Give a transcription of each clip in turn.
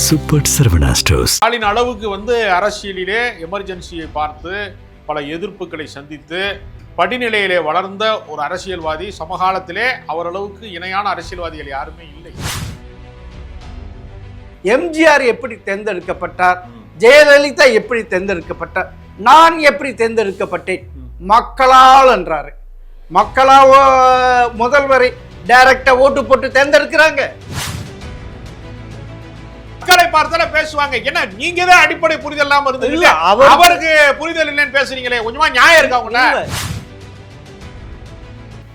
Super Saravana stores. Stalin அளவுக்கு அரசியலிலே எமர்ஜென்சியை பார்த்து பல எதிர்ப்புகளை சந்தித்து படிநிலையிலே வளர்ந்த ஒரு அரசியல்வாதி சமகாலத்திலே அவரளவுக்கு இணையான அரசியல்வாதிகள் யாருமே இல்லை. எம்ஜிஆர் எப்படி தேர்ந்தெடுக்கப்பட்டார், ஜெயலலிதா எப்படி தேர்ந்தெடுக்கப்பட்டார், நான் எப்படி தேர்ந்தெடுக்கப்பட்டேன், மக்களால் என்றாரு. மக்களா முதல்வரை டைரக்டா ஓட்டு போட்டு தேர்ந்தெடுக்கிறாங்க. மக்களை பார்த்தால பேசுவாங்க. என்ன நீங்க தான் அடிப்படை புரிதல் இல்லாம இருந்தீங்க, அவருக்கு புரிதல் இல்லைன்னு பேசுறீங்களே, கொஞ்சமா நியாயம் இருக்கா உங்கள்ட்ட?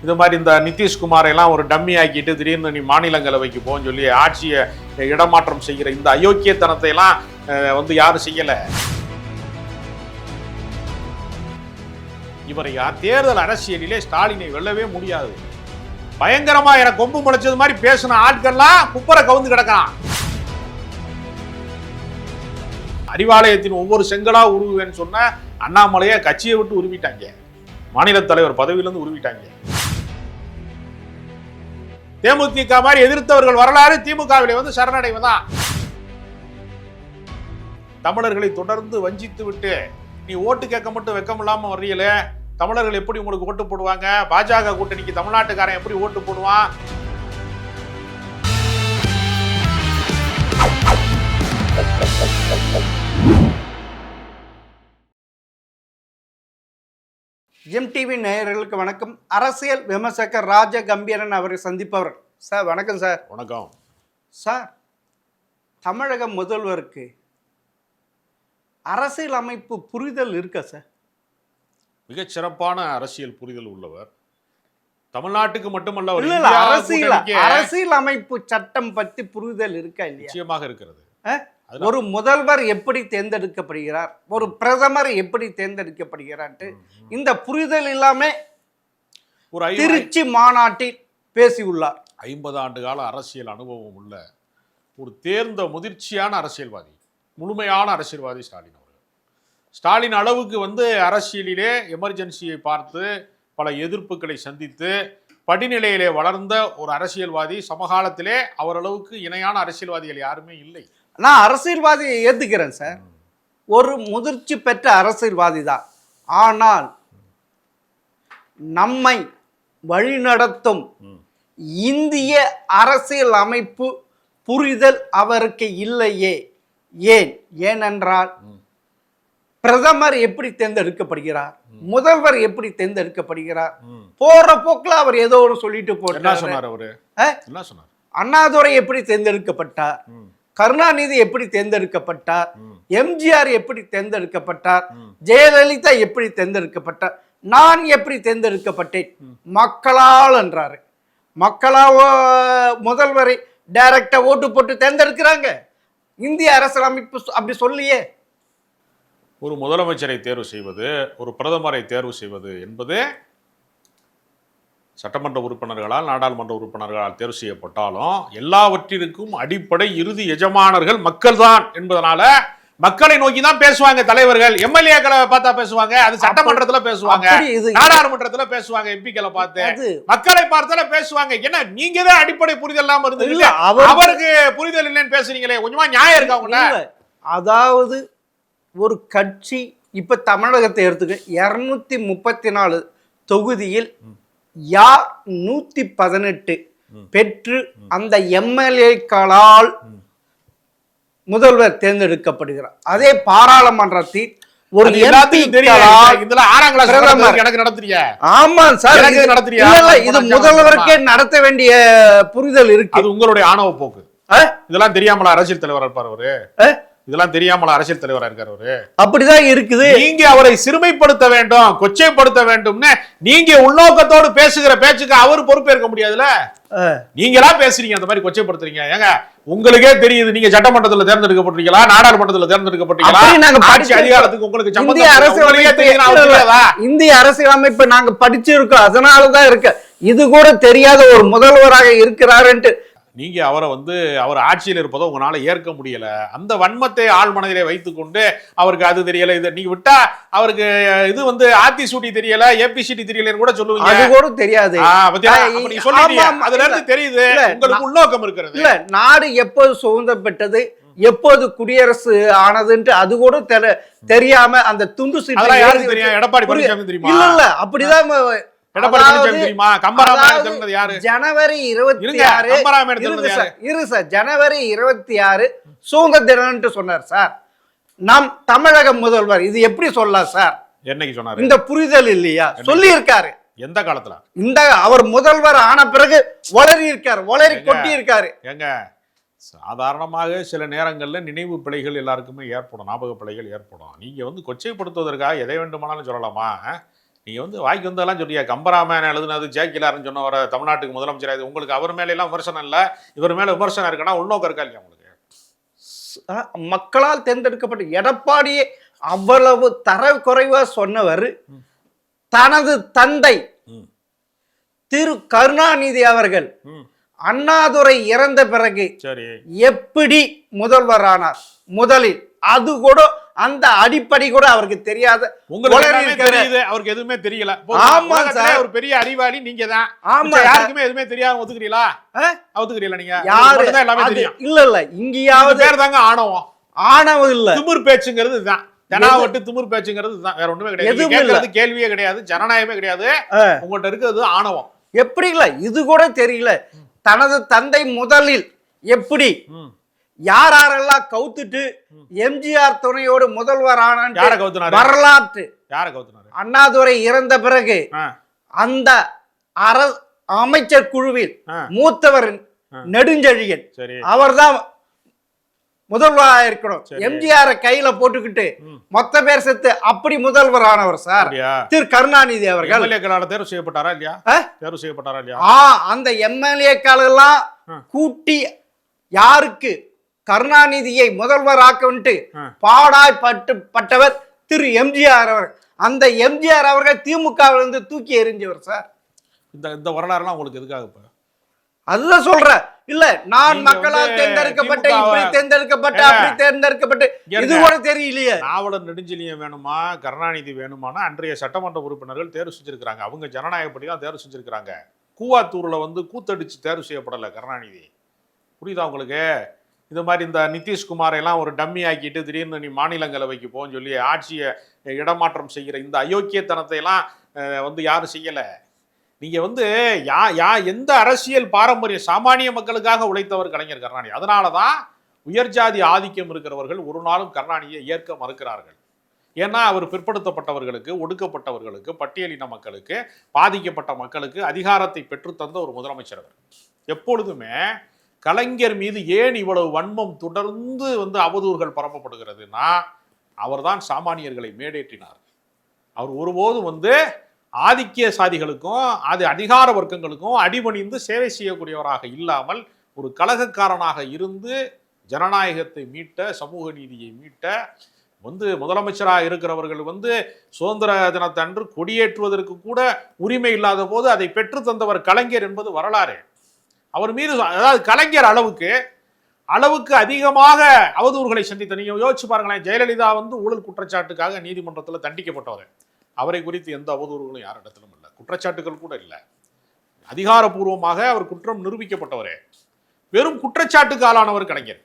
இந்த மாதிரி இந்த நிதிஷ்குமாரை எல்லாம் ஒரு டம்மி ஆக்கிட்டு திடீர்னு நீ மாநிலங்களவைக்கு போன்னு சொல்லி ஆட்சியை இடமாற்றம் செய்கிற இந்த அயோக்கியத்தனத்தை எல்லாம் யாரும் செய்யல. இவரை தேர்தல் அரசியலிலே ஸ்டாலினை வெல்லவே முடியாது. பயங்கரமா என கொம்பு முளைச்சது மாதிரி பேசின ஆட்கள்லாம் குப்பரை கவுந்து கிடக்கான். அறிவாலயத்தின் ஒவ்வொரு செங்கலா உருவேன்னு சொன்ன அண்ணாமலையை கட்சியை விட்டு உருவிட்டாங்க, மாநில தலைவர் பதவியிலிருந்து உருவிட்டாங்க. தேமுதிக மாதிரி எதிர்த்தவர்கள் வரலாறு திமுகவிலே சரணடைவதான். தமிழர்களை தொடர்ந்து வஞ்சித்து விட்டு நீ ஓட்டு கேட்க மட்டும் வெக்கம் இல்லாம வர்றீங்களே, தமிழர்கள் எப்படி உங்களுக்கு ஓட்டு போடுவாங்க? பாஜக கூட்டணிக்கு தமிழ்நாட்டுக்காரன் எப்படி ஓட்டு போடுவான்? எம்டிவி நேயர்களுக்கு வணக்கம். அரசியல் விமர்சகர் ராஜ கம்பீரன் அவரை சந்திப்பவர். சார் வணக்கம். சார் வணக்கம். சார், தமிழக முதல்வருக்கு அரசியல் அமைப்பு புரிதல் இருக்கா சார்? மிகச் சிறப்பான அரசியல் புரிதல் உள்ளவர். தமிழ்நாட்டுக்கு மட்டுமல்ல, அரசியல் அமைப்பு சட்டம் பற்றி புரிதல் இருக்கா இல்லையா? நிச்சயமாக இருக்கிறது. ஒரு முதல்வர் எப்படி தேர்ந்தெடுக்கப்படுகிறார், ஒரு பிரதமர் எப்படி தேர்ந்தெடுக்கப்படுகிறார், இந்த புரிதல் இல்லாம ஒரு திருச்சி மாநாட்டில் பேசியுள்ளார். 50 ஆண்டு கால அரசியல் அனுபவம் உள்ள ஒரு தேர்ந்த முதிர்ச்சியான அரசியல்வாதி, முழுமையான அரசியல்வாதி ஸ்டாலின் அவர்கள். ஸ்டாலின் அளவுக்கு அரசியலிலே எமர்ஜென்சியை பார்த்து பல எதிர்ப்புகளை சந்தித்து படிநிலையிலே வளர்ந்த ஒரு அரசியல்வாதி சமகாலத்திலே அவரளவுக்கு இணையான அரசியல்வாதிகள் யாருமே இல்லை. நான் அரசியல்வாதியை ஏத்துக்கிறேன் சார், ஒரு முதிர்ச்சி பெற்ற அரசியல்வாதி தான். ஆனால் நம்மை வழிநடத்தும் இந்திய அரசியல் அமைப்பு புரிதல் அவருக்கு இல்லையே. ஏனென்றால் பிரதமர் எப்படி தேர்ந்தெடுக்கப்படுகிறார், முதல்வர் எப்படி தேர்ந்தெடுக்கப்படுகிறார், போற போக்குல அவர் ஏதோ ஒரு சொல்லிட்டு போட்டார். அண்ணாதுரை எப்படி தேர்ந்தெடுக்கப்பட்டார், கருணாநிதி எப்படி தேர்ந்தெடுக்கப்பட்டார், எம்ஜிஆர் எப்படி தேர்ந்தெடுக்கப்பட்டார், ஜெயலலிதா எப்படி தேர்ந்தெடுக்கப்பட்டார், நான் எப்படி தேர்ந்தெடுக்கப்பட்டேன், மக்களால் என்றாரு. மக்களா முதல்வரை டைரக்டா ஓட்டு போட்டு தேர்ந்தெடுக்கிறாங்க. இந்திய அரசியலமைப்பு அப்படி சொல்லியே. ஒரு முதலமைச்சரை தேர்வு செய்வது, ஒரு பிரதமரை தேர்வு செய்வது என்பது சட்டமன்ற உறுப்பினர்களால், நாடாளுமன்ற உறுப்பினர்களால் தேர்வு செய்யப்பட்டாலும் எல்லாவற்றிற்கும் அடிப்படை இறுதி எஜமானர்கள் மக்கள் தான் என்பதனால மக்களை நோக்கி தான் பேசுவாங்க தலைவர்கள். எம்எல்ஏக்களை பார்த்தா பேசுவாங்க, அது சட்டமன்றத்துல பேசுவாங்க, நாடாளுமன்றத்துல பேசுவாங்க, எம்பிக்களை பார்த்து மக்களை பார்த்தால பேசுவாங்க. என்ன நீங்க தான் அடிப்படை புரிதல் இல்லாம இருந்தீங்க, அவருக்கு புரிதல் இல்லைன்னு பேசுறீங்களே, கொஞ்சமா நியாயம் இருக்கா உங்கள்ட்ட? அதாவது ஒரு கட்சி இப்ப தமிழகத்தை எடுத்துக்க 234 தொகுதியில் யார் 118 பெற்று அந்த எம்எல்ஏக்களால் முதல்வர் தேர்ந்தெடுக்கப்படுகிறார். அதே பாராளுமன்றத்தில் ஒரு முதல்வருக்கே நடத்த வேண்டிய புரிதல் இருக்கு. அது உங்களுடைய ஆணவ போக்கு. இதெல்லாம் தெரியாமல அரசியல் தலைவர் இருப்பார் அவரு, இதெல்லாம் தெரியாமல அரசியல் தலைவரா இருக்காரு அவரு. அப்படிதான் இருக்குது. நீங்க அவரை சிறுமைப்படுத்த வேண்டும், கொச்சைப்படுத்த வேண்டும்னு நீங்க உள்நோக்கத்தோடு பேசுகிற பேச்சுக்கு அவர் பொறுப்பேற்க முடியாதுல. நீங்களா பேசுறீங்க, அந்த மாதிரி கொச்சைப்படுத்துறீங்க. ஏங்க உங்களுக்கே தெரியுது, நீங்க சட்டமன்றத்துல தேர்ந்தெடுக்கப்பட்டீங்களா, நாடாளுமன்றத்துல தேர்ந்தெடுக்கப்பட்டீங்களா, அதிகாரத்துக்கு உங்களுக்கு இந்திய அரசியலமைப்பு நாங்க படிச்சிருக்கோம், அதனாலதான் இருக்கு. இது கூட தெரியாத ஒரு முதல்வராக இருக்கிறாருன்ட்டு நீங்க அவரை அவர் ஆட்சியில் இருப்பதை உங்களால ஏற்க முடியல. அந்த வன்மத்தை ஆள் மனதிலே வைத்துக்கொண்டு அவருக்கு அது தெரியல, இது நீங்க விட்டா அவருக்கு இது ஆத்தி சூட்டி தெரியல, ஏபிசிடி தெரியலன்னு கூட சொல்லுவீங்க. அது கூட தெரியாது. அதுல இருந்து தெரியுது உங்களுக்கு உள்நோக்கம் இருக்கிறது. இல்ல, நாடு எப்போது சுதந்திரம் பெற்றது, எப்போது குடியரசு ஆனதுன்ட்டு அது கூட தெரியாம அந்த துண்டு சீட்டு யாருக்கு தெரியும்? எடப்பாடி பழனிசாமி தெரியுமா? இல்ல அப்படிதான். எடப்பாடி பழனிசாமி தெரியுமா? கம்பராமாயணம் தெரிந்தது யாரு? ஜனவரி 26 கம்பராமாயணம் தெரிந்தது யாரு? இரு சார், ஜனவரி 26 சுதந்திர தினம்னு சொன்னார் சார் நம் தமிழக முதல்வர். இது எப்படி சொல்லலாம் சார்? என்னைக்கு சொன்னாரு? இந்த புரிதல் இல்லையா? சொல்லி இருக்காரு. எந்த காலத்துல? இந்த அவர் முதல்வர் ஆன பிறகு வளரி இருக்காரு, வளரி கொட்டி இருக்காரு. எங்க சாதாரணமாக சில நேரங்கள்ல நினைவு பிழைகள் எல்லாருக்குமே ஏற்படும், ஞாபக பிழைகள் ஏற்படும். நீங்க வந்து கொச்சைப்படுத்துவதற்காக எதை வேண்டுமானாலும் சொல்லலாமா? நீங்க வந்து வாய்க்கு வந்ததெல்லாம் சொல்லியா? கம்பராமாயணம் எழுதுனது ஜெயலலிதான்னு சொன்னவரை தமிழ்நாட்டுக்கு முதலமைச்சர், உங்களுக்கு அவர் மேல எல்லாம் விமர்சனம் இல்ல, இவர் மேல விமர்சனம் இருக்குன்னா உள்நோக்கம் இருக்கா இல்லையா உங்களுக்கு? மக்களால் தேர்ந்தெடுக்கப்பட்ட எடப்பாடியே அவ்வளவு தரக்குறைவா சொன்னவர் தனது தந்தை திரு கருணாநிதி அவர்கள் அண்ணாதுரை இறந்த பிறகு எப்படி முதல்வர் ஆனார் முதலில், அது கூட அந்த அடிப்படை கூட அவருக்கு தெரியாத. அவருக்கு எதுவுமே தெரியல. ஆமா சார், ஒரு பெரிய அறிவாளி நீங்க தான். ஆமா, யாருக்குமே எதுவுமே தெரியாம ஒத்துக்கிறீங்களா? ஒத்துக்கிறீங்களா? நீங்க யாரு எல்லாமே தெரியும். இல்ல இல்ல, இங்கயாவது பேர் தாங்க ஆணவம். ஆணவம் இல்ல, திமிர் பேச்சுங்கிறது இதுதான். தெனாவட்டு திமிர் பேச்சுங்கிறது இதுதான், வேற ஒண்ணுமே கிடையாது. கேட்கறது கேள்வியே கிடையாது, ஜனநாயகமே கிடையாது. உங்கள்ட்ட இருக்கிறது ஆணவம். எப்படி இல்ல, இது கூட தெரியல. தனது தந்தை முதலில் எப்படி யாரெல்லாம் கவுத்துட்டு எம்ஜிஆர் துணையோடு முதல்வர் ஆனார் வரலாற்று. அண்ணாதுரை இறந்த பிறகு அந்த அமைச்சர் குழுவில் மூத்தவர் நெடுஞ்செழியன் அவர்தான் முதல்வராக இருக்கணும். எம்ஜிஆர் கையில போட்டுக்கிட்டு மொத்த பேர் செத்து அப்படி முதல்வர் ஆனவர் சார் திரு கருணாநிதி அவர்கள். தேர்வு செய்யப்பட்டாரா இல்லையா? தேர்வு செய்யப்பட்டாரா இல்லையா? அந்த எம்எல்ஏக்கள் எல்லாம் கூட்டி யாருக்கு கருணாநிதியை முதல்வர் ஆக்கவிட்டு பாடாய் பட்டவர் திரு எம்ஜிஆர் அவர்கள். அந்த எம்ஜிஆர் அவர்கள் திமுகவிலிருந்து தூக்கி எறிஞ்சவர் சார். இந்த வரலாறுலாம் உங்களுக்கு எதுக்காக? அதுதான் சொல்ற இல்ல, நான் மக்களால் தேர்ந்தெடுக்கப்பட்ட, இப்படி தேர்ந்தெடுக்கப்பட்ட, அப்படி தேர்ந்தெடுக்கப்பட்டு, இது கூட தெரியலையே. நாவலர் நெடுஞ்செழியன் வேணுமா, கருணாநிதி வேணுமானா அன்றைய சட்டமன்ற உறுப்பினர்கள் தேர்வு செஞ்சிருக்காங்க. அவங்க ஜனநாயகப்படி தான் தேர்வு செஞ்சிருக்காங்க. கூவாத்தூர்ல வந்து கூத்தடிச்சு தேர்வு செய்யப்படல கருணாநிதி. புரியுதா உங்களுக்கு? இது மாதிரி இந்த நிதிஷ்குமாரை எல்லாம் ஒரு டம்மி ஆக்கிட்டு திடீர்னு நீ மாநிலங்களவைக்கு போன்னு சொல்லி ஆட்சியை இடமாற்றம் செய்கிற இந்த அயோக்கியத்தனத்தை எல்லாம் வந்து யாரும் செய்யல. நீங்க வந்து எந்த அரசியல் பாரம்பரியம் சாமானிய மக்களுக்காக உழைத்தவர் கலைஞர் கருணாநிதி. அதனாலதான் உயர்ஜாதி ஆதிக்கம் இருக்கிறவர்கள் ஒரு நாளும் கருணாநிதியை ஏற்க மறுக்கிறார்கள். ஏன்னா அவர் பிற்படுத்தப்பட்டவர்களுக்கு, ஒடுக்கப்பட்டவர்களுக்கு, பட்டியலின மக்களுக்கு, பாதிக்கப்பட்ட மக்களுக்கு அதிகாரத்தை பெற்றுத்தந்த ஒரு முதலமைச்சர் அவர். எப்பொழுதுமே கலைஞர் மீது ஏன் இவ்வளவு வன்மம் தொடர்ந்து வந்து அவதூறுகள் பரப்பப்படுகிறதுனா அவர்தான் சாமானியர்களை மேடேற்றினார். அவர் ஒருபோதும் வந்து ஆதிக்கிய சாதிகளுக்கும் அது அதிகார வர்க்கங்களுக்கும் அடிபணிந்து சேவை செய்யக்கூடியவராக இல்லாமல் ஒரு கலகக்காரனாக இருந்து ஜனநாயகத்தை மீட்ட, சமூக நீதியை மீட்ட வந்து முதலமைச்சராக இருக்கிறவர்கள் வந்து சுதந்திர தினத்தன்று கொடியேற்றுவதற்கு கூட உரிமை இல்லாத போது அதை பெற்று தந்தவர் கலைஞர் என்பது வரலாறு. அவர் மீது அதாவது கலைஞர் அளவுக்கு அதிகமாக அவதூறுகளை சந்தித்த நீங்க யோசிச்சு பாருங்களேன். ஜெயலலிதா வந்து ஊழல் குற்றச்சாட்டுக்காக நீதிமன்றத்தில் தண்டிக்கப்பட்டவர். அவரை குறித்து எந்த அவதூறுகளும் யாரிடத்திலும் இல்லை, குற்றச்சாட்டுகள் கூட இல்லை. அதிகாரப்பூர்வமாக அவர் குற்றம் நிரூபிக்கப்பட்டவரே. வெறும் குற்றச்சாட்டுக்கு ஆளானவர் கலைஞர்.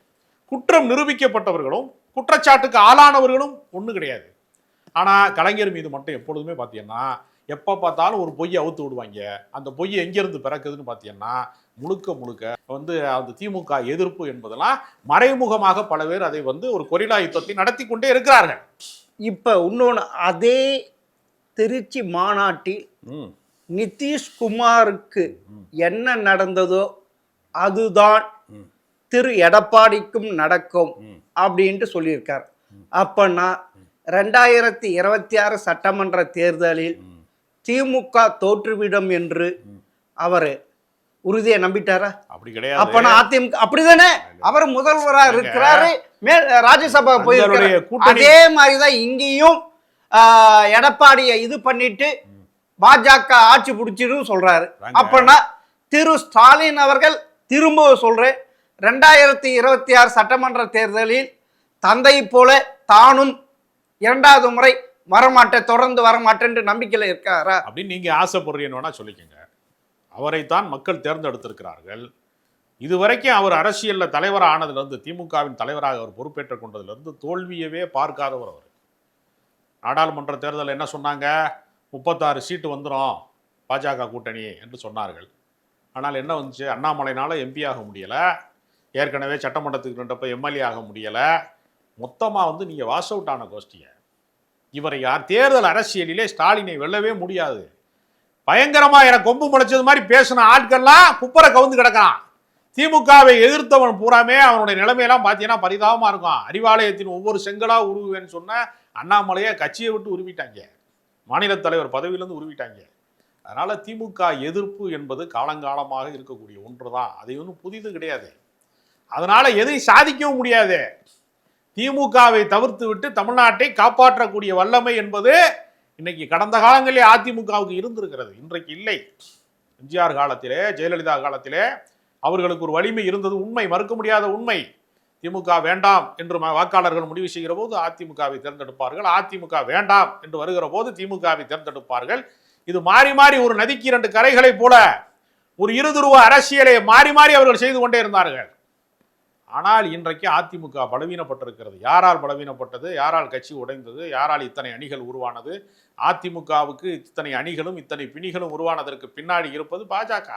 குற்றம் நிரூபிக்கப்பட்டவர்களும் குற்றச்சாட்டுக்கு ஆளானவர்களும் ஒண்ணு கிடையாது. ஆனா கலைஞர் மீது மட்டும் எப்பொழுதுமே பார்த்தீங்கன்னா எப்ப பார்த்தாலும் ஒரு பொய்யை அவுத்து விடுவாங்க. அந்த பொய் எங்கிருந்து பிறக்குதுன்னு பார்த்தீங்கன்னா முழுக்க வந்து அந்த திமுக எதிர்ப்பு என்பதெல்லாம் மறைமுகமாக பல பேர் அதை வந்து ஒரு கொரில்லா யுத்தத்தை நடத்தி கொண்டே இருக்கிறார்கள். இப்ப இன்னொன்று, அதே திருச்சி மாநாட்டில் நிதிஷ்குமாருக்கு என்ன நடந்ததோ அதுதான் திரு எடப்பாடிக்கும் நடக்கும் அப்படின்ட்டு சொல்லியிருக்கார். அப்பன்னா 2026 சட்டமன்ற தேர்தலில் திமுக தோற்றுவிடும் என்று அவர் உறுதியை நம்பிட்டாரா? அப்படி கிடையாது. அப்பனா அதிமுக அப்படிதானே, அவர் முதல்வராக இருக்கிறாரு, ராஜ்யசபா போயிருக்காரு. அதே மாதிரிதான் இங்கேயும் எடப்பாடியை இது பண்ணிட்டு பாஜக ஆட்சி பிடிச்சிடும் சொல்றாரு. அப்பனா திரு ஸ்டாலின் அவர்கள் திரும்ப சொல்றேன், 2026 சட்டமன்ற தேர்தலில் தந்தை போல தானும் இரண்டாவது முறை வரமாட்டேன், தொடர்ந்து வரமாட்டேன் நம்பிக்கையில இருக்காரா அப்படின்னு நீங்க ஆசைப்படுறீங்கன்னா சொல்லிக்கங்க. அவரைத்தான் மக்கள் தேர்ந்தெடுத்திருக்கிறார்கள். இதுவரைக்கும் அவர் அரசியல்ல தலைவராக ஆனதுலேருந்து, திமுகவின் தலைவராக அவர் பொறுப்பேற்றுக் கொண்டதுலேருந்து தோல்வியவே பார்க்காதவர் அவர். நாடாளுமன்ற தேர்தலில் என்ன சொன்னாங்க? 36 சீட்டு வந்துடும் பாஜக கூட்டணி என்று சொன்னார்கள். ஆனால் என்ன வந்துச்சு? அண்ணாமலைனால எம்பி ஆக முடியலை, ஏற்கனவே சட்டமன்றத்துக்கு நின்றப்ப எம்எல்ஏ ஆக முடியலை. மொத்தமாக நீங்கள் வாஷ் அவுட் ஆன கோஷ்டியை. இவரை யார் தேர்தல் அரசியலிலே ஸ்டாலினை வெல்லவே முடியாது. பயங்கரமா என கொம்பு முளைச்சது மாதிரி பேசின ஆட்கள்லாம் குப்பரை கவுந்து கிடக்கான். திமுகவை எதிர்த்தவன் பூராமே அவனுடைய நிலைமையெல்லாம் பார்த்தீங்கன்னா பரிதாபமா இருக்கும். அறிவாலயத்தின் ஒவ்வொரு செங்கலா உருவேன்னு சொன்ன அண்ணாமலையை கட்சியை விட்டு உருவிட்டாங்க, மாநில தலைவர் பதவியிலிருந்து உருவிட்டாங்க. அதனால திமுக எதிர்ப்பு என்பது காலங்காலமாக இருக்கக்கூடிய ஒன்று தான், அது ஒன்றும் புதிது கிடையாது. அதனால எதையும் சாதிக்கவும் முடியாது. திமுகவை தவிர்த்து விட்டு தமிழ்நாட்டை காப்பாற்றக்கூடிய வல்லமை என்பது இன்னைக்கு கடந்த காலங்களிலே அதிமுகவுக்கு இருந்திருக்கிறது, இன்றைக்கு இல்லை. எம்ஜிஆர் காலத்திலே, ஜெயலலிதா காலத்திலே அவர்களுக்கு ஒரு வலிமை இருந்தது, உண்மை, மறுக்க முடியாத உண்மை. திமுக வேண்டாம் என்று வாக்காளர்கள் முடிவு செய்கிற போது அதிமுகவை தேர்ந்தெடுப்பார்கள், அதிமுக வேண்டாம் என்று வருகிற போது திமுகவை தேர்ந்தெடுப்பார்கள். இது மாறி மாறி ஒரு நதிக்கு 2 கரைகளை போல ஒரு இருதுருவ அரசியலை மாறி மாறி அவர்கள் செய்து கொண்டே இருந்தார்கள். ஆனால் இன்றைக்கு அதிமுக பலவீனப்பட்டிருக்கிறது. யாரால் பலவீனப்பட்டது? யாரால் கட்சி உடைந்தது? யாரால் இத்தனை அணிகள் உருவானது? அதிமுகவுக்கு இத்தனை அணிகளும் இத்தனை பிணிகளும் உருவானதற்கு பின்னாடி இருப்பது பாஜக.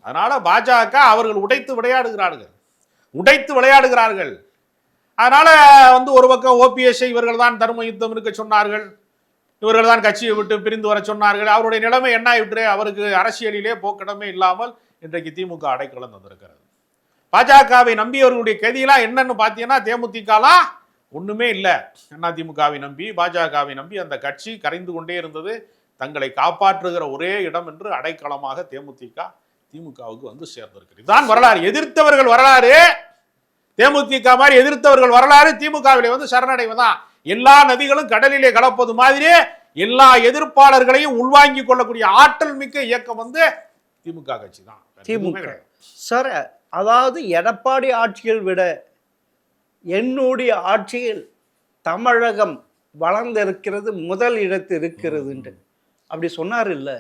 அதனால பாஜக அவர்கள் உடைத்து விளையாடுகிறார்கள். அதனால ஒரு பக்கம் ஓபிஎஸ் இவர்கள் தான் தர்ம யுத்தம் இருக்க சொன்னார்கள், இவர்கள் தான் கட்சியை விட்டு பிரிந்து வர சொன்னார்கள். அவருடைய நிலைமை என்ன ஆயிற்று? அவருக்கு அரசியலிலே போக்கிடமே இல்லாமல் இன்றைக்கு திமுக அடைக்கலம் தந்திருக்கிறது. பாஜகவை நம்பியவர்களுடைய கதியெல்லாம் என்னன்னு பார்த்தீங்கன்னா, தேமுதிகலாம் ஒண்ணுமே இல்லை. அதிமுகவை நம்பி, பாஜகவை நம்பி அந்த கட்சி கரைந்து கொண்டே இருந்தது. தங்களை காப்பாற்றுகிற ஒரே இடம் என்று அடைக்கலமாக திமுகவுக்கு சேர்ந்திருக்கு. இதுதான் வரலாறு. எதிர்த்தவர்கள் வரலாறு, தேமுதிக மாதிரி எதிர்த்தவர்கள் வரலாறு திமுகவிலே சரணடைவதான். எல்லா நதிகளும் கடலிலே கலப்பது மாதிரி எல்லா எதிர்ப்பாளர்களையும் உள்வாங்கிக் கொள்ளக்கூடிய ஆற்றல் மிக்க இயக்கம் திமுக கட்சி தான். திமுக சார், அதாவது எடப்பாடி ஆட்சியில் விட என்னுடைய ஆட்சியில் தமிழகம் வளர்ந்திருக்கிறது, முதல் இடத்து இருக்கிறது என்று அப்படி சொன்னார் இல்ல?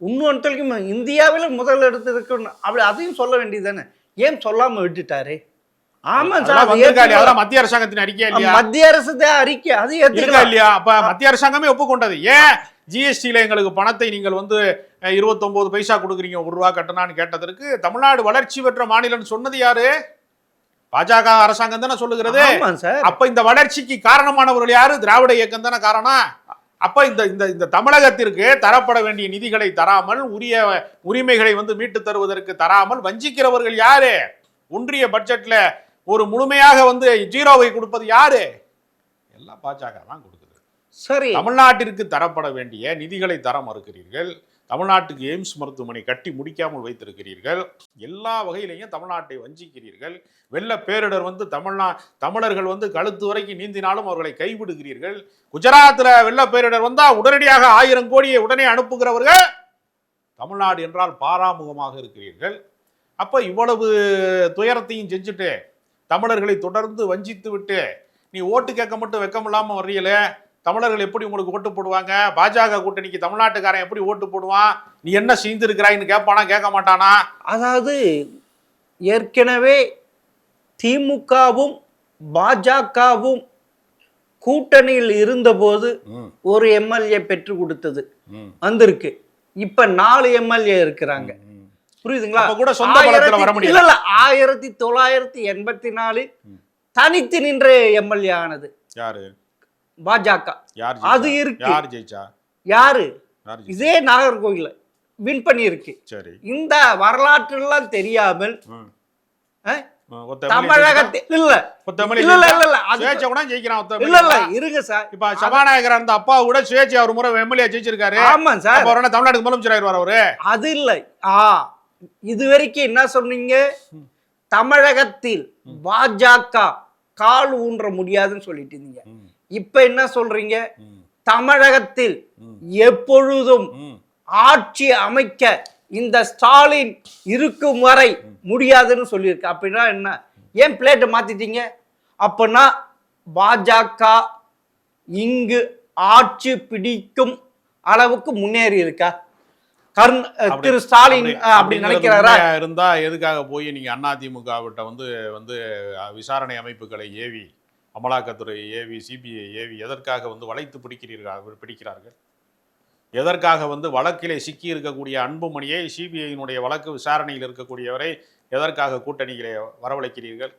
இன்னொன்றைக்கும் இந்தியாவில் முதல் இடத்து இருக்கு, அப்படி அதையும் சொல்ல வேண்டியதானே, ஏன் சொல்லாம விட்டுட்டாரு? ஆமா சார், மத்திய அரசாங்கத்தின் அறிக்கை இல்லையா? மத்திய அரசு அறிக்கை அது இல்லையா? அப்ப மத்திய அரசாங்கமே ஒப்புக்கொண்டது. ஏன் ஜிஎஸ்டியில எங்களுக்கு பணத்தை நீங்கள் 29 பைசா கொடுக்குறீங்க, ₹1 கட்டணான்னு கேட்டதற்கு தமிழ்நாடு வளர்ச்சி பெற்ற மாநிலம் சொன்னது யாரு? பாஜக அரசாங்கம் தானே சொல்லுகிறது. அப்ப இந்த வளர்ச்சிக்கு காரணமானவர்கள் யாரு? திராவிட இயக்கம் தானே காரணம். அப்ப இந்த தமிழகத்திற்கு தரப்பட வேண்டிய நிதிகளை தராமல், உரிய உரிமைகளை மீட்டு தருவதற்கு தராமல் வஞ்சிக்கிறவர்கள் யாரு? ஒன்றிய பட்ஜெட்ல ஒரு முழுமையாக 0வை கொடுப்பது யாரு? எல்லாம் பாஜக தான் கொடுக்குது. சரி, தமிழ்நாட்டிற்கு தரப்பட வேண்டிய நிதிகளை தர மறுக்கிறீர்கள். தமிழ்நாட்டுக்கு எய்ம்ஸ் மருத்துவமனை கட்டி முடிக்காமல் வைத்திருக்கிறீர்கள். எல்லா வகையிலையும் தமிழ்நாட்டை வஞ்சிக்கிறீர்கள். வெள்ள பேரிடர் தமிழர்கள் கழுத்து வரைக்கும் நீந்தினாலும் அவர்களை கைவிடுகிறீர்கள். குஜராத்தில் வெள்ள பேரிடர் வந்தா உடனடியாக 1000 கோடியை உடனே அனுப்புகிறவர்கள் தமிழ்நாடு என்றால் பாராமுகமாக இருக்கிறீர்கள். அப்ப இவ்வளவு துயரத்தையும் செஞ்சுட்டு தமிழர்களை தொடர்ந்து வஞ்சித்து விட்டு நீ ஓட்டு கேட்க மட்டும் வெக்கம் இல்லாம வர்றீல, தமிழர்கள் எப்படி உங்களுக்கு ஓட்டு போடுவாங்க? பாஜக கூட்டணிக்கு தமிழ்நாட்டுக்காரன் எப்படி ஓட்டு போடுவான்? நீ என்ன செய்திருக்கிறாய்ன்னு கேட்பானா, கேட்க மாட்டானா? அதாவது ஏற்கனவே திமுகவும் பாஜகவும் கூட்டணியில் இருந்தபோது ஒரு எம்எல்ஏ பெற்று கொடுத்தது வந்திருக்கு. இப்ப 4 எம்எல்ஏ இருக்கிறாங்க. புரியுதுங்களா? கூட சொந்த பலத்துல வர முடியல. இல்ல 1984 தனித்து நின்ற எம்எல்ஏ ஆனது யாரு? பாஜக. அது இருக்கு. யார் ஜெயிச்சா? யாரு? இதே நாகர்கோவில் வின் பண்ணி இருக்கு. இந்த வரலாற்று எல்லாம் தெரியாமல் தமிழகத்தில் இருங்க சார். இப்ப சபாநாயகர் அந்த அப்பா கூட சுயேட்சை ஒரு முறை எம்எல்ஏ ஜெயிச்சிருக்காரு. ஆமா சார், தமிழ்நாட்டுக்கு முதலமைச்சர் ஆயிடுவார் அவரு. அது இல்லை. இதுவரைக்கும் என்ன சொன்னீங்க? தமிழகத்தில் பாஜக கால் ஊன்ற முடியாதுன்னு சொல்லிட்டு இருந்தீங்க. இப்ப என்ன சொல்றீங்க? தமிழகத்தில் எப்பொழுதும் ஆட்சி அமைக்க இந்த ஸ்டாலின் இருக்கும் வரை முடியாதுன்னு சொல்லியிருக்கு. அப்படின்னா என்ன? ஏன் பிளேட்டை மாத்திட்டீங்க? அப்பனா பாஜக இங்கு ஆட்சி பிடிக்கும் அளவுக்கு முன்னேறி இருக்கா? திரு ஸ்டாலின் அப்படி நினைக்கிறாரா? இருந்தா எதுக்காக போய் நீங்க அதிமுக விட்ட வந்து விசாரணை அமைப்புகளை ஏவி, அமலாக்கத்துறை ஏவி, சிபிஐ ஏவி எதற்காக வளைத்து பிடிக்கிறார்கள்? எதற்காக வழக்கிலே சிக்கி இருக்கக்கூடிய அன்புமணியை, சிபிஐயினுடைய வழக்கு விசாரணையில் இருக்கக்கூடியவரை எதற்காக கூட்டணியிலே வரவழைக்கிறீர்கள்?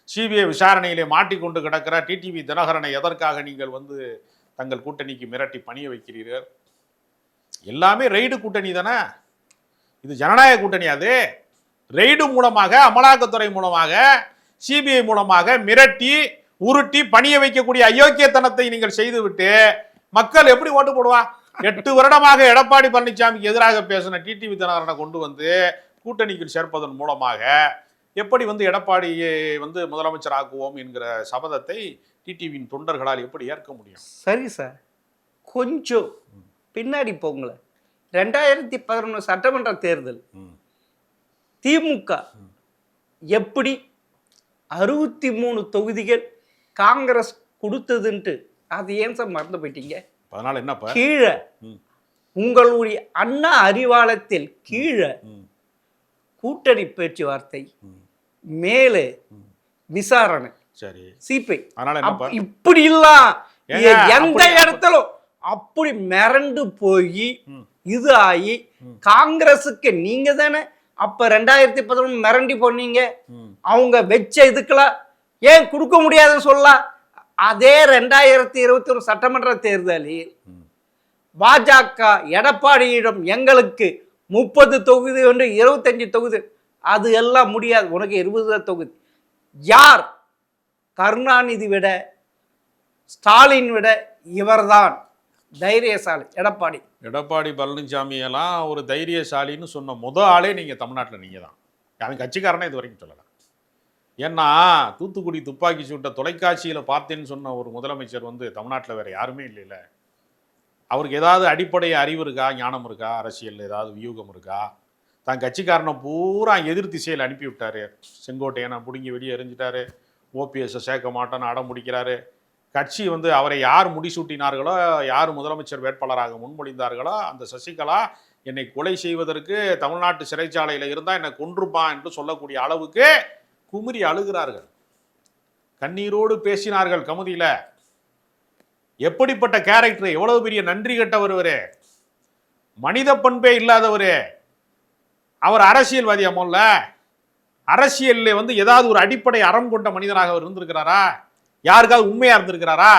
சிபிஐ விசாரணையிலே மாட்டிக்கொண்டு கிடக்கிற டிடிவி தினகரனை எதற்காக நீங்கள் தங்கள் கூட்டணிக்கு மிரட்டி பணிய வைக்கிறீர்கள்? எல்லாமே ரெய்டு கூட்டணி தானே. இது ஜனநாயக கூட்டணி. அது ரெய்டு மூலமாக, அமலாக்கத்துறை மூலமாக, சிபிஐ மூலமாக மிரட்டி உருட்டி பணிய வைக்கக்கூடிய அயோக்கியத்தனத்தை நீங்கள் செய்துவிட்டு மக்கள் எப்படி ஓட்டு போடுவான்? 8 வருடமாக எடப்பாடி பழனிசாமிக்கு எதிராக பேசின டிடிவி தினகரனை கொண்டு கூட்டணிக்கு சேர்ப்பதன் மூலமாக எப்படி எடப்பாடியை முதலமைச்சர் ஆக்குவோம் என்கிற சபதத்தை டிடிவியின் தொண்டர்களால் எப்படி ஏற்க முடியும்? சரி சார், கொஞ்சம் பின்னாடி போங்களேன். 2011 சட்டமன்ற தேர்தல் திமுக எப்படி 63 தொகுதிகள் காங்கிரஸ் கொடுத்ததுன்ட்டு அது ஏன் சார் மறந்து போயிட்டீங்க? அதனால என்ன கீழே உங்களுடைய அண்ணா அறிவாலயத்தில் கீழே கூட்டணி பேச்சுவார்த்தை, மேலே விசாரணை, சரி சிபிஐ, அதனால இப்படி இல்ல எந்த இடத்திலும் அப்படி மிரண்டு போய் இது ஆகி காங்கிரஸுக்கு நீங்க தானே அப்ப 2011 மிரண்டி போனீங்க. அவங்க வச்ச இதுக்கெல்லாம் ஏன் கொடுக்க முடியாதுன்னு சொல்லலாம். அதே 2021 சட்டமன்ற தேர்தலில் பாஜக எடப்பாடியிடம் எங்களுக்கு 30 தொகுதி 25 தொகுதி, அது எல்லாம் முடியாது, உனக்கு 20 தொகுதி. யார்? கருணாநிதி விட, ஸ்டாலின் விட இவர்தான் தைரியசாலி. எடப்பாடி பழனிசாமி எல்லாம் ஒரு தைரியசாலின்னு சொன்ன ஆளே நீங்க தமிழ்நாட்டில் நீங்க தான். அவன் கட்சிக்காரனே இது வரைக்கும் சொல்லலாம். ஏன்னா தூத்துக்குடி துப்பாக்கி சூட்டை தொலைக்காட்சியில பார்த்தேன்னு சொன்ன ஒரு முதலமைச்சர் தமிழ்நாட்டில் வேற யாருமே இல்லைல்ல. அவருக்கு ஏதாவது அடிப்படை அறிவு இருக்கா, ஞானம் இருக்கா, அரசியல் ஏதாவது வியூகம் இருக்கா? தான் கட்சிக்காரனை பூரா எதிர் திசையில் அனுப்பி விட்டாரு. செங்கோட்டையனை பிடுங்கி வெளியே எறிஞ்சிட்டாரு. ஓபிஎஸ்ஸை சேர்க்க மாட்டோன்னு அடம் முடிக்கிறாரு. கட்சி அவரை யார் முடிசூட்டினார்களோ, யார் முதலமைச்சர் வேட்பாளராக முன்மொழிந்தார்களோ அந்த சசிகலா என்னை கொலை செய்வதற்கு தமிழ்நாட்டு சிறைச்சாலையில் இருந்தால் என்னை கொன்றுப்பான் என்று சொல்லக்கூடிய அளவுக்கு குமுறி அழுகிறார்கள். கண்ணீரோடு பேசினார்கள் கமுதியில். எப்படிப்பட்ட கேரக்டர், எவ்வளவு பெரிய நன்றி கெட்டவர், மனித பண்பே இல்லாதவர். அவர் அரசியல்வாதி அமல்ல. அரசியலில் ஏதாவது ஒரு அடிப்படை அறம் கொண்ட மனிதனாக அவர் இருந்திருக்கிறாரா? யாருக்காவது உண்மையா இருந்திருக்கிறாரா?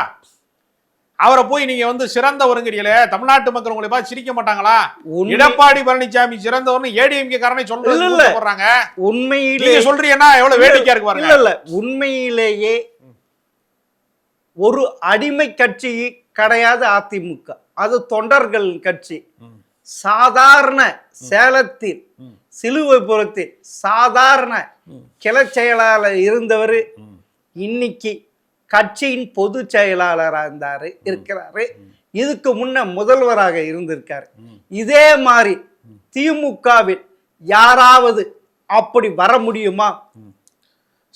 அவரை போய் நீங்க சிறந்தவருங்கிறீங்களே, தமிழ்நாட்டு மக்கள் உங்களை பார்த்து சிரிக்க மாட்டாங்களா? எடப்பாடி பழனிசாமி சிறந்தவர்னு ஏடிஎம்கே காரனை சொல்றாங்க. உண்மையிலேயே சொல்றீங்கன்னா எவ்வளவு வேடிக்கையா இருக்கு பாருங்க. இல்ல உண்மையிலேயே ஒரு அடிமை கட்சி கிடையாது அதிமுக. அது தொண்டர்கள் கட்சி. சாதாரண சேலத்தில் சிலுவைபுரத்தில் சாதாரண கிளை செயலாளர் இருந்தவர் இன்னைக்கு கட்சியின் பொது செயலாளராக இருக்கிறாரு. இதுக்கு முன்ன முதல்வராக இருந்திருக்காரு. இதே மாதிரி திமுகவில் யாராவது அப்படி வர முடியுமா?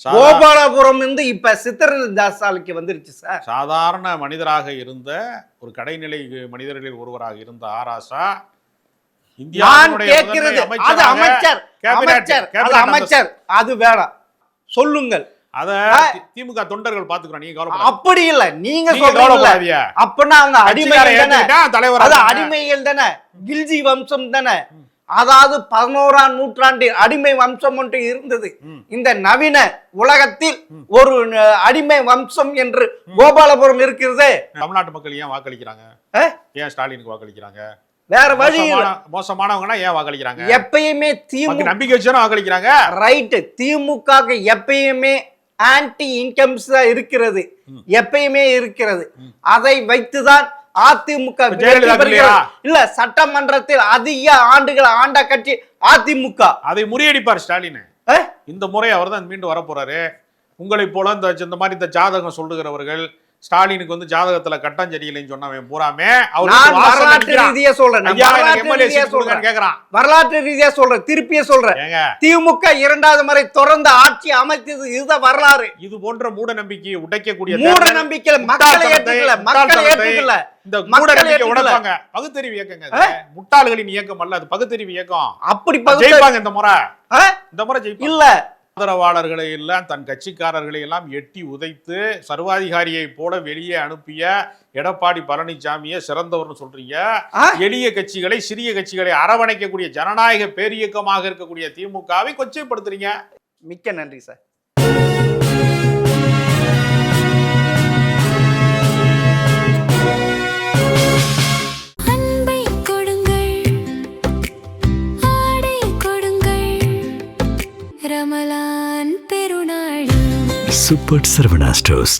கோபாலபுரம் இருந்து இப்ப சித்திரதாசாலைக்கு வந்துருச்சு சார். சாதாரண மனிதராக இருந்த ஒரு கடைநிலை மனிதர்களில் ஒருவராக இருந்த ஆராசா அமைச்சர் அது வேணாம் சொல்லுங்கள். அத திமுக தொண்டர்கள் பாத்துக்கிறோம். நீங்க அப்படி இல்ல, நீங்க சொல்றீங்க அப்பனா அவங்க அடிமைகள் தலைவர், அது அடிமைகள் தானே, கில்ஜி வம்சம் தானே. அதாவது 11ஆம் நூற்றாண்டில் அடிமை வம்சம் ஒன்று இருந்தது. இந்த நவீன உலகத்தில் ஒரு அடிமை வம்சம் என்று கோபாலபுரம் இருக்கிறது. தமிழ்நாட்டு மக்கள் ஏன் வாக்களிக்கிறாங்க? ஏன் ஸ்டாலினுக்கு வாக்களிக்கிறாங்க? வேற வழி. மோசமானவங்க ஏன் வாக்களிக்கிறாங்க? எப்பயுமே திமுக நம்பிக்கை வச்சு வாக்களிக்கிறாங்க. ரைட். திமுக எப்பயுமே ஆன்டி இன்கம்ஸ் தான் இருக்கிறது, எப்பயுமே இருக்கிறது. அதை வைத்துதான் அதிமுக இல்ல சட்டமன்றத்தில் அதிக ஆண்டுகள் ஆண்ட கட்சி அதிமுக. அதை முறியடிப்பார் ஸ்டாலின். இந்த முறை அவர் தான் மீண்டும் வரப்போறாரு. உங்களை போல இந்த மாதிரி இந்த ஜாதகம் சொல்லுகிறவர்கள், ஸ்டாலினுக்கு வந்து ஜாதகத்துல கட்டம் சரியில்லைன்னு சொன்னவன் பூராமே நான் வரலாற்று ரீதியா சொல்றேன், நான் வரலாற்று ரீதியா சொல்றேன், கேக்குறான். வரலாற்று ரீதியா சொல்றேன், திருப்பியே சொல்றேன். ஏங்க, திமுக 2வது முறை தொடர்ந்து ஆட்சி அமைத்தது இதுதான் வரலாறு. இது போன்ற மூட நம்பிக்கையை உடைக்கக்கூடிய மூட நம்பிக்கை மக்களை ஏற்றுக்கல, மக்களை ஏற்றுக்கல. இந்த மூட நம்பிக்கை உடைப்பாங்க. பகுத்தறிவு இயக்கங்க இது. முட்டாள்களின் இயக்கம் அல்ல, அது பகுத்தறிவு இயக்கம். அப்படி ஜெயிப்பாங்க இந்த முறை ஜெயிப்பாங்க. இல்ல ஆதரவாளர்களை எல்லாம் தன் கட்சிக்காரர்களை எல்லாம் எட்டி உதைத்து சர்வாதிகாரியை போல வெளியே அனுப்பிய எடப்பாடி பழனிசாமியை சிறந்தவர்னு சொல்றீங்க. எளிய கட்சிகளை, சிறிய கட்சிகளை அரவணைக்கக்கூடிய ஜனநாயக பேரியக்கமாக இருக்கக்கூடிய திமுகவை கொச்சைப்படுத்துறீங்க. மிக்க நன்றி சார். Super Sarvana Stores.